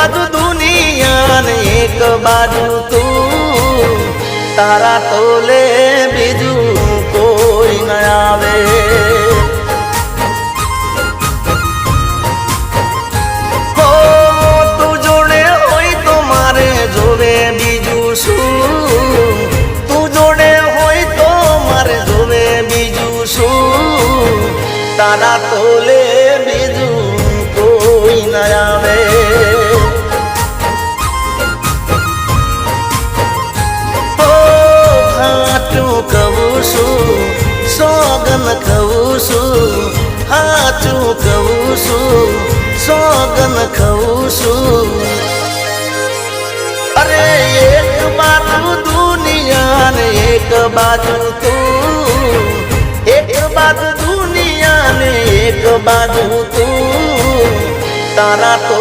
बाजू दुनिया ने एक बाजू तू तारा तोले बीजू कोई न आवे हो तू जोड़े होई तो मारे जोवे बीजू शू तू जोड़े होई तो मारे जोवे बीजू शू तारा तोले बीजू कोई न आवे सोगन खवुसु हाचू खवुसु सोगन खवुसु अरे एक बाजू दुनिया ने एक बाजू तू एक बाजू दुनिया ने एक बाजू तू तारा तो